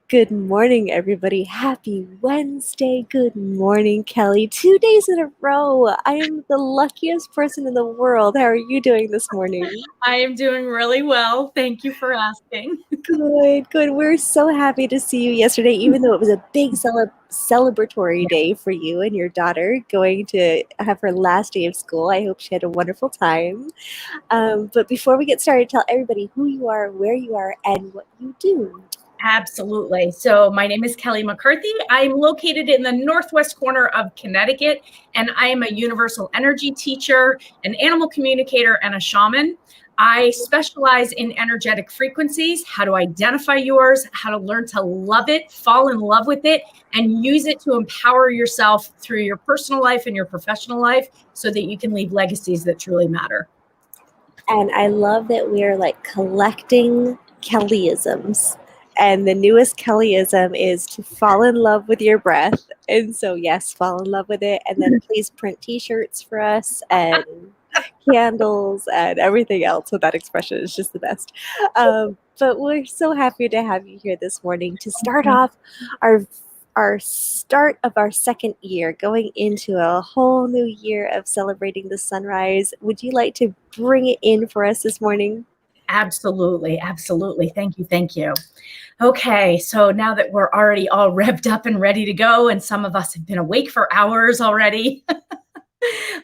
Good morning, everybody. Happy Wednesday. Good morning, Kelly. 2 days in a row. I am the luckiest person in the world. How are you doing this morning? I am doing really well. Thank you for asking. Good, good. We're so happy to see you yesterday, even though it was a big celebratory day for you and your daughter going to have her last day of school. I hope she had a wonderful time. But before we get started, tell everybody who you are, where you are, and what you do. Absolutely. So, my name is Kelly McCarthy. I'm located in the northwest corner of Connecticut, and I am a universal energy teacher, an animal communicator, and a shaman. I specialize in energetic frequencies, how to identify yours, how to learn to love it, fall in love with it, and use it to empower yourself through your personal life and your professional life so that you can leave legacies that truly matter. And I love that we're like collecting Kellyisms. And the newest Kellyism is to fall in love with your breath. And so, yes, fall in love with it. And then please print t shirts for us and candles and everything else with that expression. It's just the best. But we're so happy to have you here this morning to start off our start of our second year, going into a whole new year of celebrating the sunrise. Would you like to bring it in for us this morning? Absolutely. Absolutely. Thank you. Thank you. Okay. So now that we're already all revved up and ready to go, and some of us have been awake for hours already,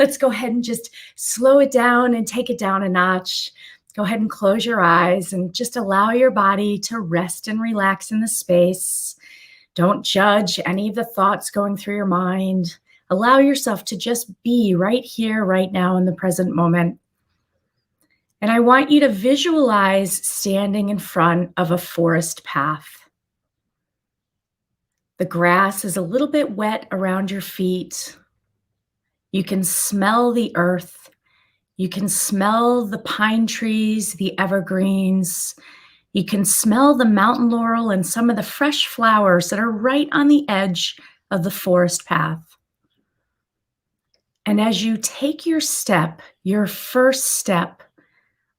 let's go ahead and just slow it down and take it down a notch. Go ahead and close your eyes and just allow your body to rest and relax in the space. Don't judge any of the thoughts going through your mind. Allow yourself to just be right here, right now in the present moment. And I want you to visualize standing in front of a forest path. The grass is a little bit wet around your feet. You can smell the earth. You can smell the pine trees, the evergreens. You can smell the mountain laurel and some of the fresh flowers that are right on the edge of the forest path. And as you take your step, your first step,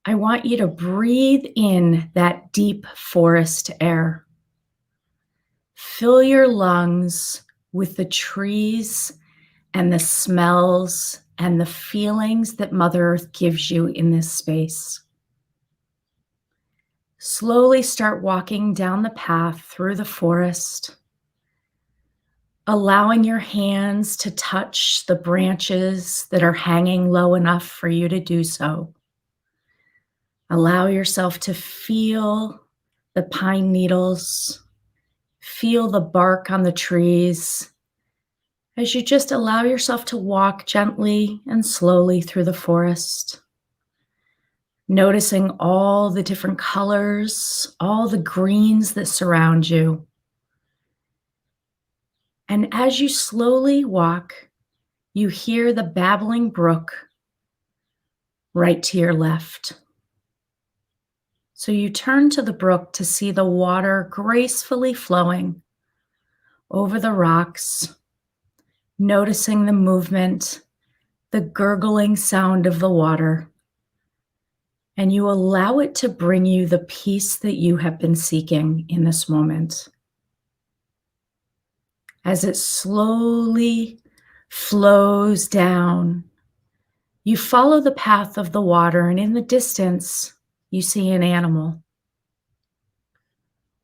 I want you to breathe in that deep forest air. Fill your lungs with the trees and the smells and the feelings that Mother Earth gives you in this space. Slowly start walking down the path through the forest, allowing your hands to touch the branches that are hanging low enough for you to do so. Allow yourself to feel the pine needles, feel the bark on the trees as you just allow yourself to walk gently and slowly through the forest, noticing all the different colors, all the greens that surround you. And as you slowly walk, you hear the babbling brook right to your left. So you turn to the brook to see the water gracefully flowing over the rocks, noticing the movement, the gurgling sound of the water, and you allow it to bring you the peace that you have been seeking in this moment. As it slowly flows down, you follow the path of the water, and in the distance, you see an animal.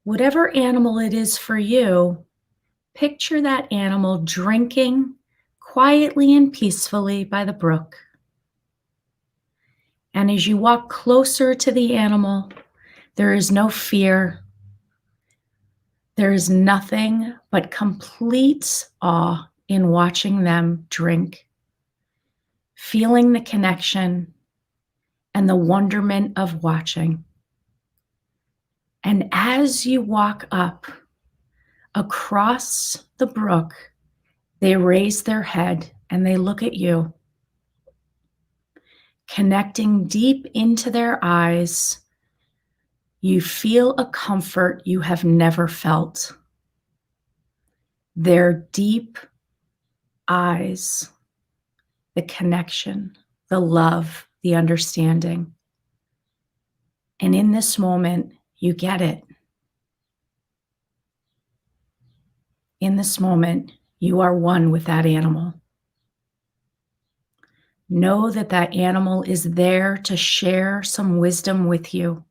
Whatever animal it is for you, picture that animal drinking quietly and peacefully by the brook. And as you walk closer to the animal, there is no fear. There is nothing but complete awe in watching them drink, feeling the connection and the wonderment of watching. And as you walk up across the brook, they raise their head and they look at you, connecting deep into their eyes. You feel a comfort you have never felt. Their deep eyes, the connection, the love, the understanding. And in this moment, you get it. In this moment, you are one with that animal. Know that that animal is there to share some wisdom with you.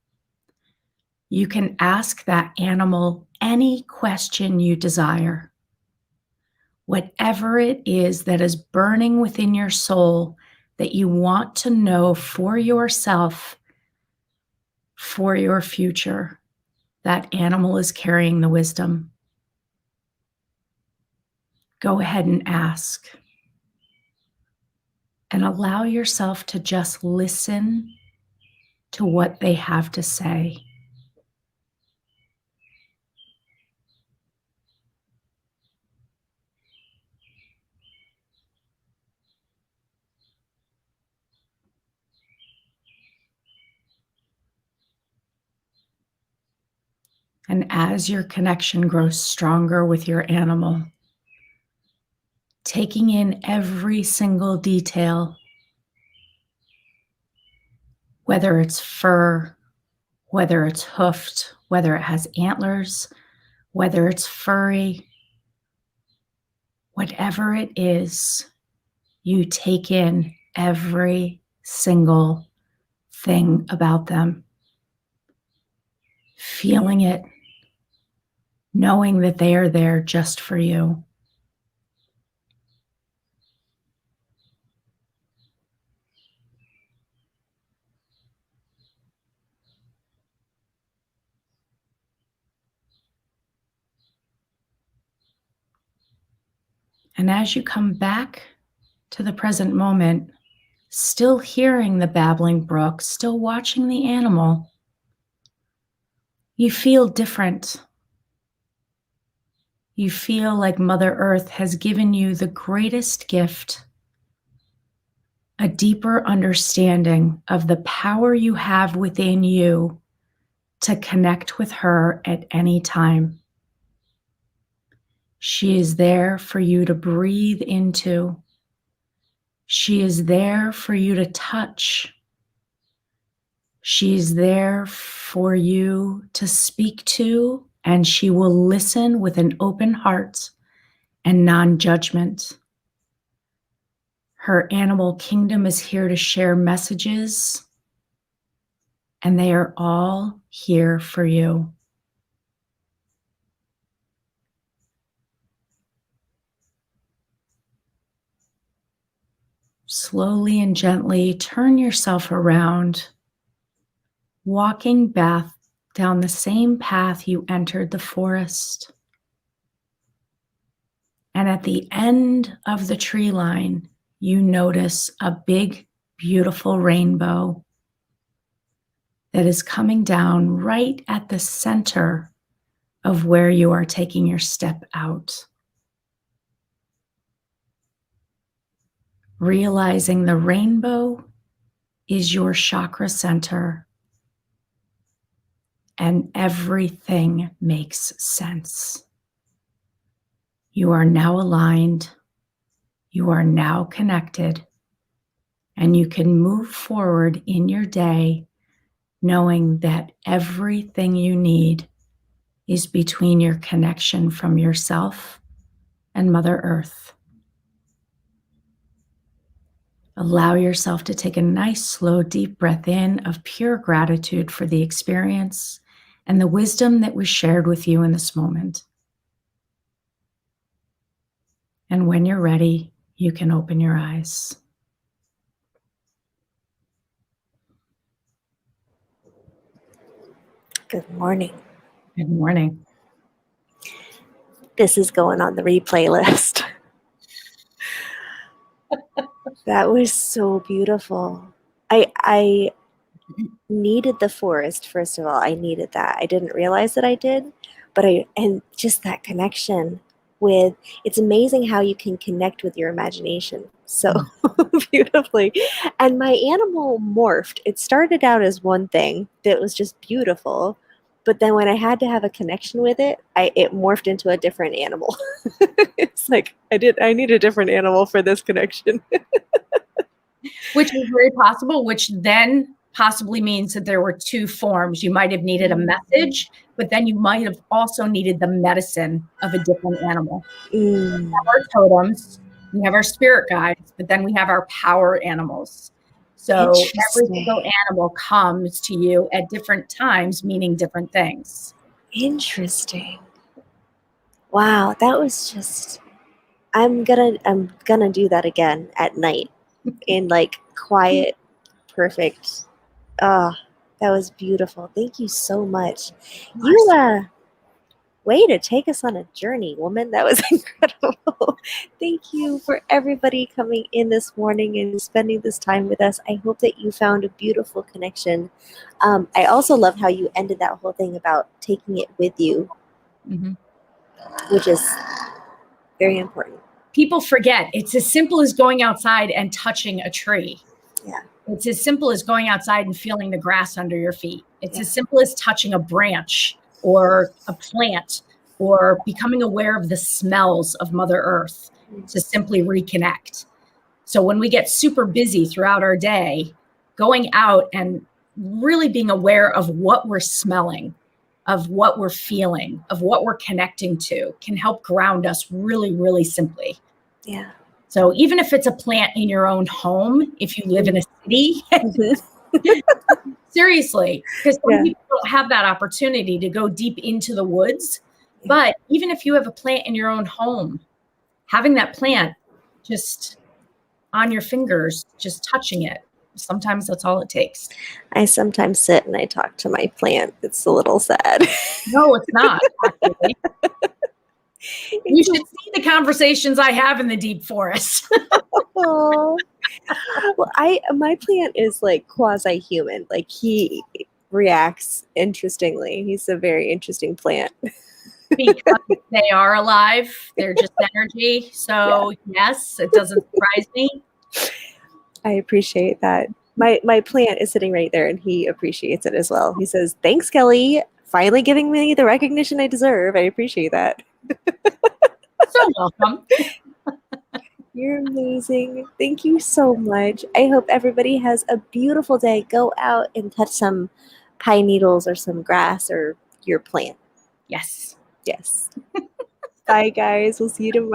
You can ask that animal any question you desire. Whatever it is that is burning within your soul that you want to know for yourself, for your future, that animal is carrying the wisdom. Go ahead and ask. And allow yourself to just listen to what they have to say. And as your connection grows stronger with your animal, taking in every single detail, whether it's fur, whether it's hoofed, whether it has antlers, whether it's furry, whatever it is, you take in every single thing about them, feeling it, knowing that they are there just for you. And as you come back to the present moment, still hearing the babbling brook, still watching the animal, you feel different. You feel like Mother Earth has given you the greatest gift, a deeper understanding of the power you have within you to connect with her at any time. She is there for you to breathe into. She is there for you to touch. She is there for you to speak to, and she will listen with an open heart and non-judgment. Her animal kingdom is here to share messages, and they are all here for you. Slowly and gently turn yourself around, walking back down the same path you entered the forest. And at the end of the tree line, you notice a big, beautiful rainbow that is coming down right at the center of where you are taking your step out. Realizing the rainbow is your chakra center, and everything makes sense. You are now aligned, you are now connected, and you can move forward in your day knowing that everything you need is between your connection from yourself and Mother Earth. Allow yourself to take a nice, slow, deep breath in of pure gratitude for the experience and the wisdom that was shared with you in this moment. And when you're ready, you can open your eyes. Good morning. Good morning. This is going on the replay list. That was so beautiful. I needed the forest, first of all. I needed that. I didn't realize that I did, but and just that connection with, it's amazing how you can connect with your imagination so beautifully. And my animal morphed. It started out as one thing that was just beautiful, but then when I had to have a connection with it, it morphed into a different animal. It's like I need a different animal for this connection. Which was very possible, which then possibly means that there were two forms. You might have needed a message, but then you might have also needed the medicine of a different animal. Mm, Our totems, we have our spirit guides, but then we have our power animals. So every single interesting. animal comes to you at different times, meaning different things. Interesting. Wow, that was just I'm gonna do that again at night in like quiet, perfect. Ah, that was beautiful. Thank you so much. You way to take us on a journey, woman. That was incredible. Thank you for everybody coming in this morning and spending this time with us. I hope that you found a beautiful connection. I also love how you ended that whole thing about taking it with you, Mhm. which is very important. People forget it's as simple as going outside and touching a tree. Yeah. It's as simple as going outside and feeling the grass under your feet. It's Yeah. as simple as touching a branch or a plant or becoming aware of the smells of Mother Earth to simply reconnect. So when we get super busy throughout our day, going out and really being aware of what we're smelling, of what we're feeling, of what we're connecting to can help ground us really, really simply. Yeah. So even if it's a plant in your own home, if you live in a city, Mhm. seriously, because some Yeah. people don't have that opportunity to go deep into the woods. Yeah. But even if you have a plant in your own home, having that plant just on your fingers, just touching it, sometimes that's all it takes. I sometimes sit and I talk to my plant. It's a little sad. No, it's not, actually. You It's should see the conversations I have in the deep forest. Well, my plant is like quasi human. Like he reacts interestingly. He's a very interesting plant. Because they are alive, they're just energy. So, yes, it doesn't surprise me. I appreciate that. My plant is sitting right there and he appreciates it as well. He says, "Thanks, Kelly. Finally giving me the recognition I deserve. I appreciate that." So welcome. You're amazing. Thank you so much. I hope everybody has a beautiful day. Go out and touch some pine needles or some grass or your plant. Yes. Yes. Bye, guys. We'll see you tomorrow.